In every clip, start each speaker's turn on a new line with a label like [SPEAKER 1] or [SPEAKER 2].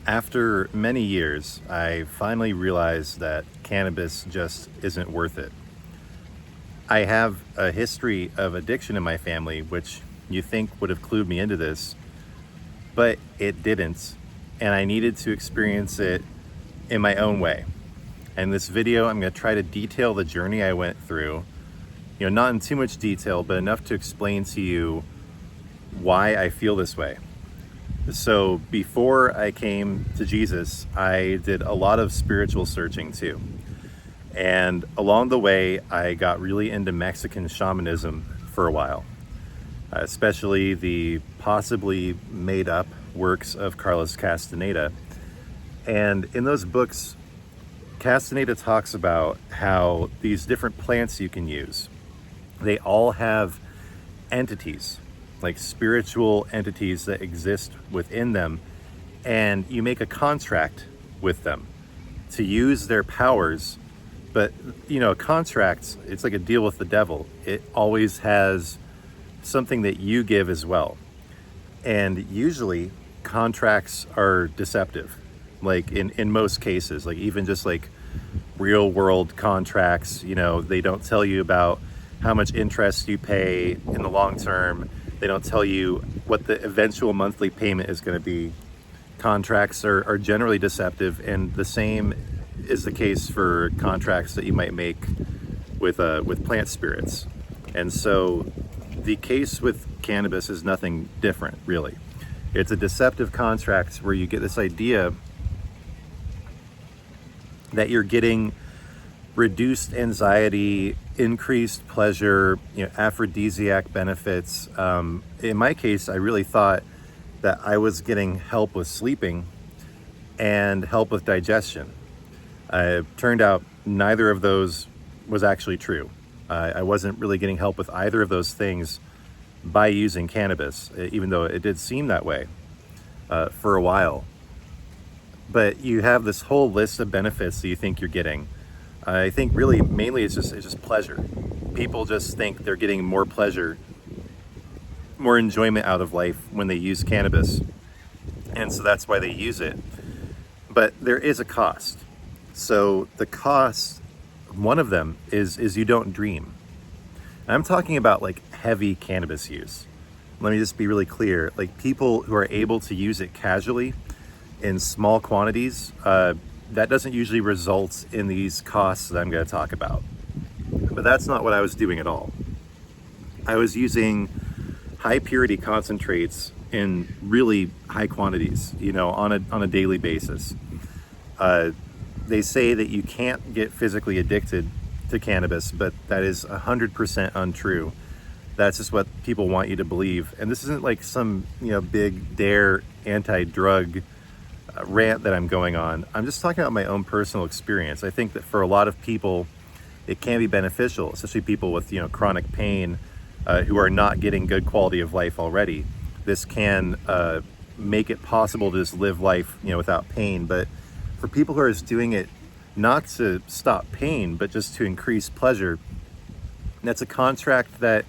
[SPEAKER 1] After many years, I finally realized that cannabis just isn't worth it. I have a history of addiction in my family, which you think would have clued me into this, but it didn't. And I needed to experience it in my own way. And this video, I'm going to try to detail the journey I went through. Not in too much detail, but enough to explain to you why I feel this way. So before I came to Jesus, I did a lot of spiritual searching too. And along the way, I got really into Mexican shamanism for a while, especially the possibly made up works of Carlos Castaneda. And in those books, Castaneda talks about how these different plants you can use, they all have entities, like spiritual entities that exist within them, and you make a contract with them to use their powers. But contracts, it's like a deal with the devil. It always has something that you give as well. And usually contracts are deceptive, like in most cases, like even just like real world contracts, they don't tell you about how much interest you pay in the long term. They don't tell you what the eventual monthly payment is going to be. Contracts are generally deceptive, and the same is the case for contracts that you might make with plant spirits. And so the case with cannabis is nothing different, really. It's a deceptive contract where you get this idea that you're getting reduced anxiety, increased pleasure, aphrodisiac benefits. In my case, I really thought that I was getting help with sleeping and help with digestion. It turned out neither of those was actually true. I wasn't really getting help with either of those things by using cannabis, even though it did seem that way for a while. But you have this whole list of benefits that you think you're getting. I think really mainly it's just pleasure. People just think they're getting more pleasure, more enjoyment out of life when they use cannabis. And so that's why they use it. But there is a cost. So the cost, one of them is you don't dream. And I'm talking about like heavy cannabis use. Let me just be really clear. Like people who are able to use it casually in small quantities, that doesn't usually result in these costs that I'm going to talk about. But that's not what I was doing at all. I was using high purity concentrates in really high quantities, on a daily basis. They say that you can't get physically addicted to cannabis, but that is 100% untrue. That's just what people want you to believe. And this isn't like some, big dare anti-drug rant that I'm going on. I'm just talking about my own personal experience. I think that for a lot of people, it can be beneficial, especially people with, chronic pain who are not getting good quality of life already. This can make it possible to just live life, without pain. But for people who are just doing it not to stop pain, but just to increase pleasure, that's a contract that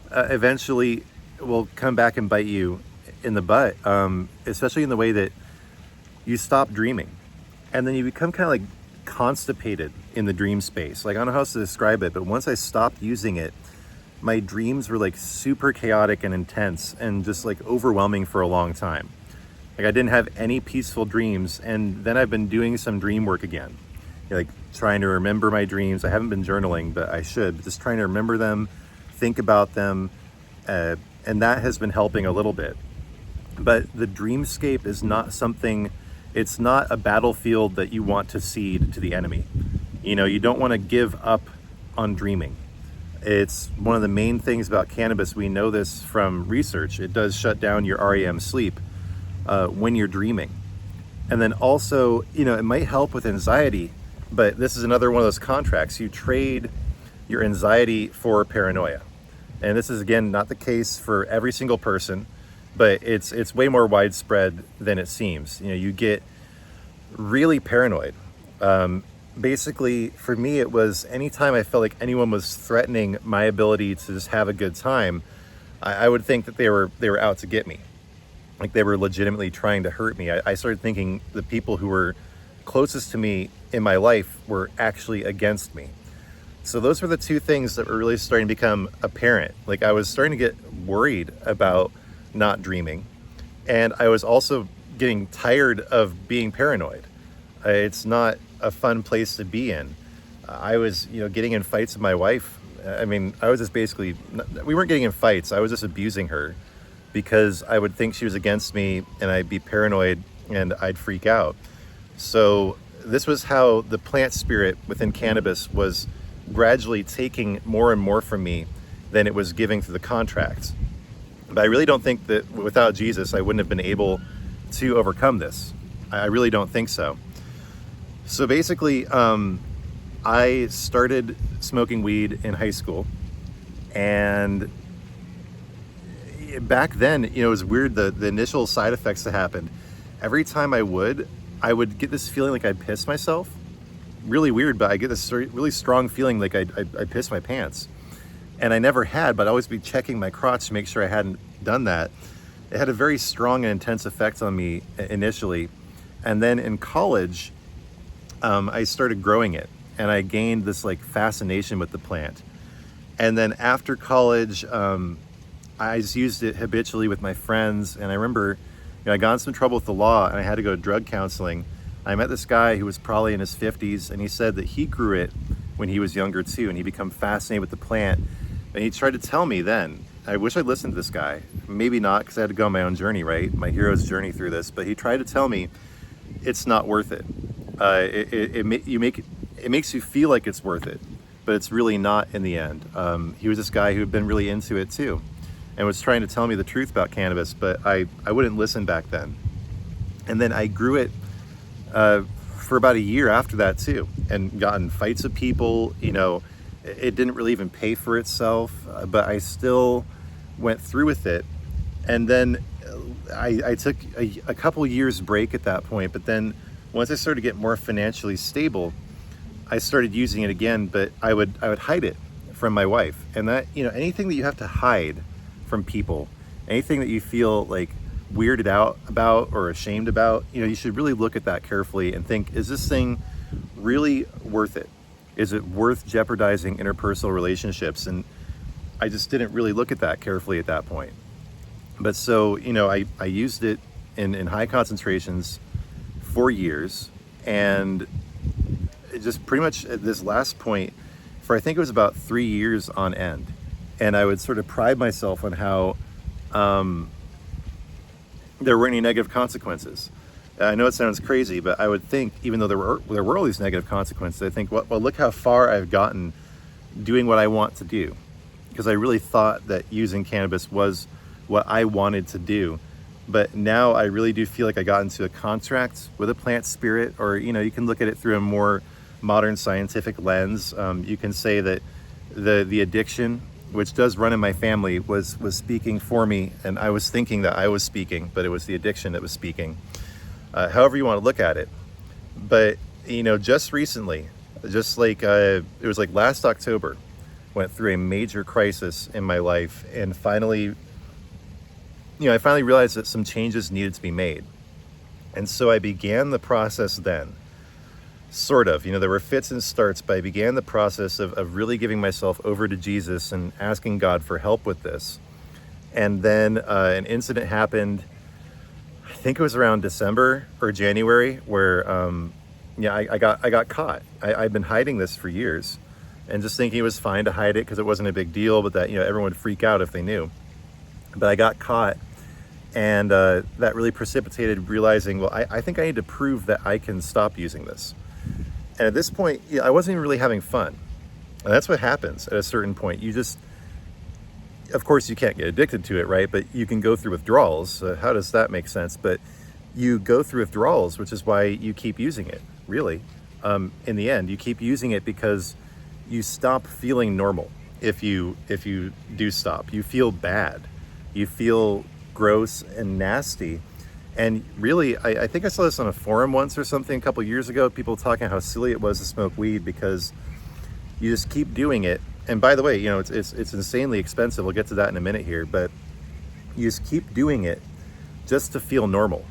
[SPEAKER 1] eventually will come back and bite you in the butt, especially in the way that you stop dreaming. And then you become kind of like constipated in the dream space. Like, I don't know how else to describe it, but once I stopped using it, my dreams were like super chaotic and intense and just like overwhelming for a long time. Like I didn't have any peaceful dreams. And then I've been doing some dream work again, like trying to remember my dreams. I haven't been journaling, but I should, just trying to remember them, think about them. And that has been helping a little bit. But the dreamscape is not something, it's not a battlefield that you want to cede to the enemy. You don't want to give up on dreaming. It's one of the main things about cannabis. We know this from research. It does shut down your REM sleep when you're dreaming. And then also, it might help with anxiety, but this is another one of those contracts. You trade your anxiety for paranoia. And this is, again, not the case for every single person, but it's way more widespread than it seems. You get really paranoid. Basically, for me, it was anytime I felt like anyone was threatening my ability to just have a good time, I would think that they were out to get me. like they were legitimately trying to hurt me. I started thinking the people who were closest to me in my life were actually against me. So those were the two things that were really starting to become apparent. Like I was starting to get worried about not dreaming, and I was also getting tired of being paranoid. It's not a fun place to be in. I was, getting in fights with my wife. I mean, I was just basically, we weren't getting in fights. I was just abusing her because I would think she was against me and I'd be paranoid and I'd freak out. So this was how the plant spirit within cannabis was gradually taking more and more from me than it was giving through the contracts. But I really don't think that without Jesus, I wouldn't have been able to overcome this. I really don't think so. So basically, I started smoking weed in high school, and back then, it was weird, the initial side effects that happened. Every time I would get this feeling like I'd piss myself. Really weird, but I get this really strong feeling like I'd piss my pants. And I never had, but I'd always be checking my crotch to make sure I hadn't done that. It had a very strong and intense effect on me initially. And then in college, I started growing it, and I gained this like fascination with the plant. And then after college, I just used it habitually with my friends. And I remember, I got in some trouble with the law and I had to go to drug counseling. I met this guy who was probably in his 50s, and he said that he grew it when he was younger too, and he became fascinated with the plant. And he tried to tell me then, I wish I'd listened to this guy. Maybe not, because I had to go on my own journey, right? My hero's journey through this. But he tried to tell me it's not worth it. It makes you feel like it's worth it, but it's really not in the end. He was this guy who had been really into it too, and was trying to tell me the truth about cannabis, but I wouldn't listen back then. And then I grew it for about a year after that too, and got in fights with people. It didn't really even pay for itself, but I still went through with it. And then I took a couple years break at that point, but then once I started to get more financially stable, I started using it again, but I would hide it from my wife. And that, anything that you have to hide from people, anything that you feel like weirded out about or ashamed about, you should really look at that carefully and think, is this thing really worth it? Is it worth jeopardizing interpersonal relationships? And I just didn't really look at that carefully at that point. But so, I used it in high concentrations for years, and it just pretty much at this last point for, I think it was about 3 years on end. And I would sort of pride myself on how there weren't any negative consequences. I know it sounds crazy, but I would think, even though there were all these negative consequences, I think, well, look how far I've gotten doing what I want to do. Because I really thought that using cannabis was what I wanted to do. But now I really do feel like I got into a contract with a plant spirit, or, you can look at it through a more modern scientific lens. You can say that the addiction, which does run in my family, was speaking for me, and I was thinking that I was speaking, but it was the addiction that was speaking. However you want to look at it. But, just recently, just like it was like last October, went through a major crisis in my life, and finally, I finally realized that some changes needed to be made. And so I began the process then. Sort of, there were fits and starts, but I began the process of really giving myself over to Jesus and asking God for help with this. And then an incident happened, I think it was around December or January, where I got caught. I'd been hiding this for years, and just thinking it was fine to hide it because it wasn't a big deal, but that everyone would freak out if they knew. But I got caught, and that really precipitated realizing, well, I think I need to prove that I can stop using this. And at this point, I wasn't even really having fun. And that's what happens at a certain point. You just, of course, you can't get addicted to it, right? But you can go through withdrawals. How does that make sense? But you go through withdrawals, which is why you keep using it, really. In the end, you keep using it because you stop feeling normal. If you do stop, you feel bad. You feel gross and nasty. And really, I think I saw this on a forum once or something a couple years ago, people talking how silly it was to smoke weed because you just keep doing it. And by the way, it's insanely expensive. We'll get to that in a minute here, but you just keep doing it just to feel normal.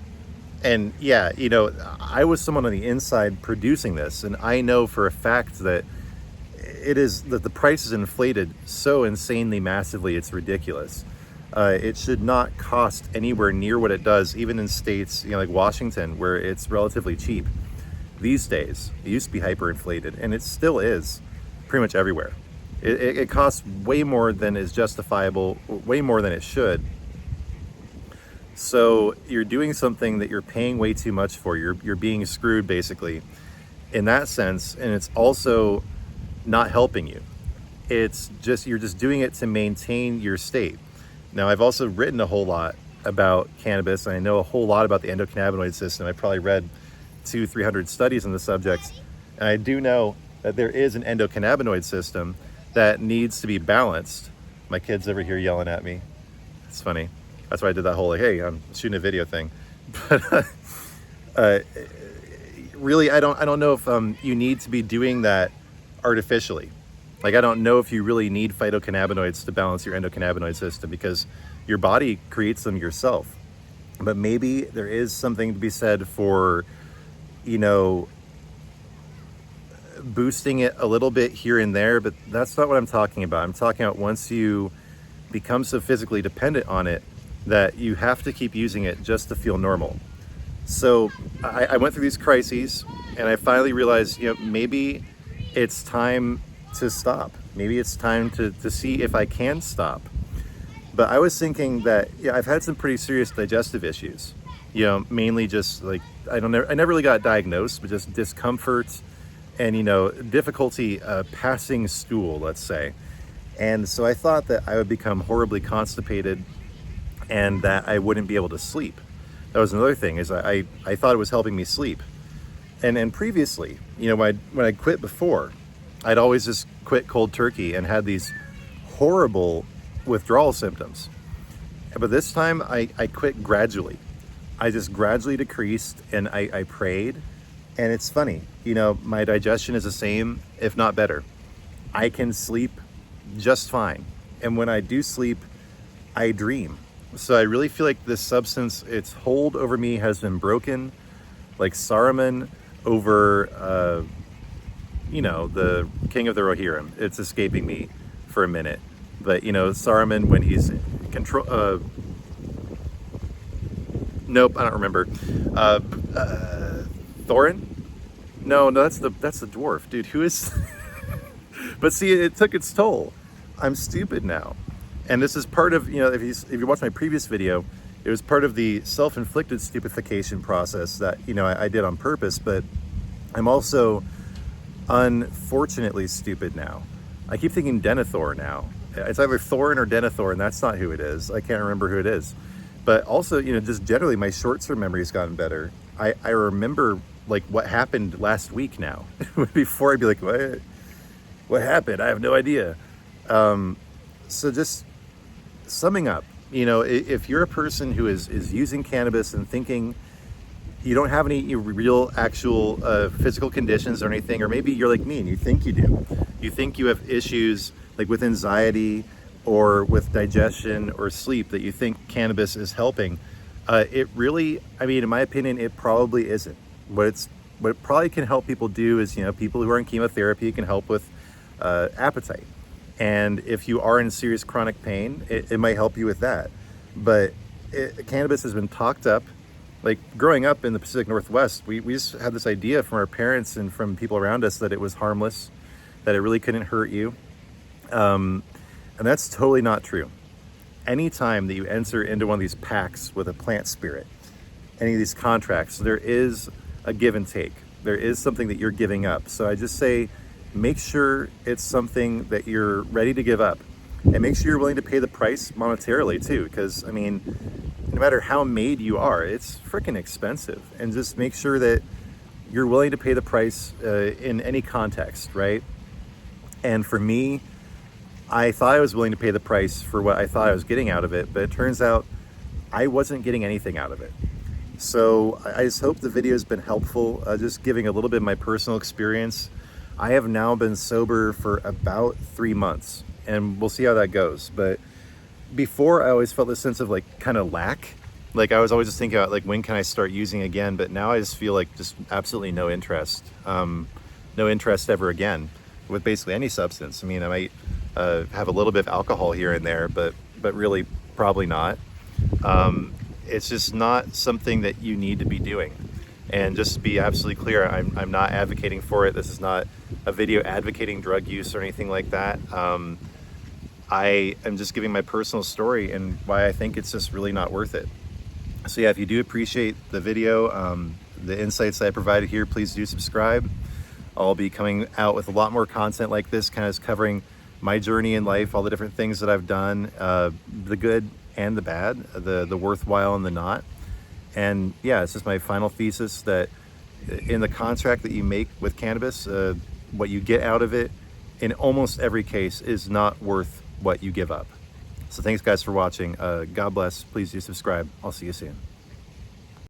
[SPEAKER 1] And yeah, you know, I was someone on the inside producing this, and I know for a fact that the price is inflated so insanely massively, it's ridiculous. It should not cost anywhere near what it does, even in states, you know, like Washington, where it's relatively cheap these days. It used to be hyperinflated, and it still is pretty much everywhere. It costs way more than is justifiable, way more than it should. So you're doing something that you're paying way too much for. You're being screwed basically in that sense, and it's also not helping you. It's just, you're just doing it to maintain your state. Now, I've also written a whole lot about cannabis, and I know a whole lot about the endocannabinoid system. I probably read 200-300 studies on the subject, and I do know that there is an endocannabinoid system that needs to be balanced. My kid's over here yelling at me. It's funny. That's why I did that whole, like, hey, I'm shooting a video thing. But really, I don't know if you need to be doing that artificially. Like, I don't know if you really need phytocannabinoids to balance your endocannabinoid system, because your body creates them yourself. But maybe there is something to be said for, you know, boosting it a little bit here and there, but that's not what I'm talking about. I'm talking about once you become so physically dependent on it that you have to keep using it just to feel normal. So I went through these crises, and I finally realized, you know, maybe it's time to stop. Maybe it's time to see if I can stop. But I was thinking that, yeah, I've had some pretty serious digestive issues, you know, mainly just like, I never really got diagnosed, but just discomfort and, you know, difficulty passing stool, let's say. And so I thought that I would become horribly constipated and that I wouldn't be able to sleep. That was another thing, is I thought it was helping me sleep. And previously, you know, when I quit before, I'd always just quit cold turkey and had these horrible withdrawal symptoms. But this time I quit gradually. I just gradually decreased, and I prayed. And it's funny, you know, my digestion is the same, if not better. I can sleep just fine. And when I do sleep, I dream. So I really feel like this substance, its hold over me has been broken, like Saruman over, you know, the king of the Rohirrim. It's escaping me for a minute. But, you know, Saruman, when he's control, nope, I don't remember. Thorin? No, that's the dwarf, dude. Who is? But see, it took its toll. I'm stupid now. And this is part of, you know, if you watch my previous video, it was part of the self-inflicted stupefaction process that, you know, I did on purpose. But I'm also unfortunately stupid now. I keep thinking Denethor now. It's either Thorin or Denethor, and that's not who it is. I can't remember who it is. But also, you know, just generally my short-term memory has gotten better. I remember like what happened last week now. Before I'd be like, what happened? I have no idea. So just summing up, you know, if you're a person who is using cannabis and thinking you don't have any real actual physical conditions or anything, or maybe you're like me and you think you do. You think you have issues like with anxiety or with digestion or sleep that you think cannabis is helping. It really, I mean, in my opinion, it probably isn't. What it probably can help people do is, you know, people who are in chemotherapy can help with appetite. And if you are in serious chronic pain, it might help you with that. But cannabis has been talked up. Like growing up in the Pacific Northwest, we just had this idea from our parents and from people around us that it was harmless, that it really couldn't hurt you. And that's totally not true. Anytime that you enter into one of these pacts with a plant spirit, any of these contracts, there is a give and take. There is something that you're giving up. So I just say, make sure it's something that you're ready to give up, and make sure you're willing to pay the price monetarily too. Because I mean, no matter how made you are, it's freaking expensive. And just make sure that you're willing to pay the price in any context, right? And for me, I thought I was willing to pay the price for what I thought I was getting out of it, but it turns out I wasn't getting anything out of it. So I just hope the video has been helpful, just giving a little bit of my personal experience. I have now been sober for about 3 months, and we'll see how that goes. But before, I always felt this sense of like kind of lack, Like I was always just thinking about like when can I start using again, but now I just feel like just absolutely no interest, no interest ever again with basically any substance. I mean, I might have a little bit of alcohol here and there, but really probably not. It's just not something that you need to be doing. And just to be absolutely clear, I'm not advocating for it. This is not a video advocating drug use or anything like that. I am just giving my personal story and why I think it's just really not worth it. So yeah, if you do appreciate the video, the insights that I provided here, please do subscribe. I'll be coming out with a lot more content like this, kind of covering my journey in life, all the different things that I've done, the good and the bad, the worthwhile and the not. And yeah, it's just my final thesis that in the contract that you make with cannabis, what you get out of it in almost every case is not worth what you give up. So thanks guys for watching. God bless. Please do subscribe. I'll see you soon.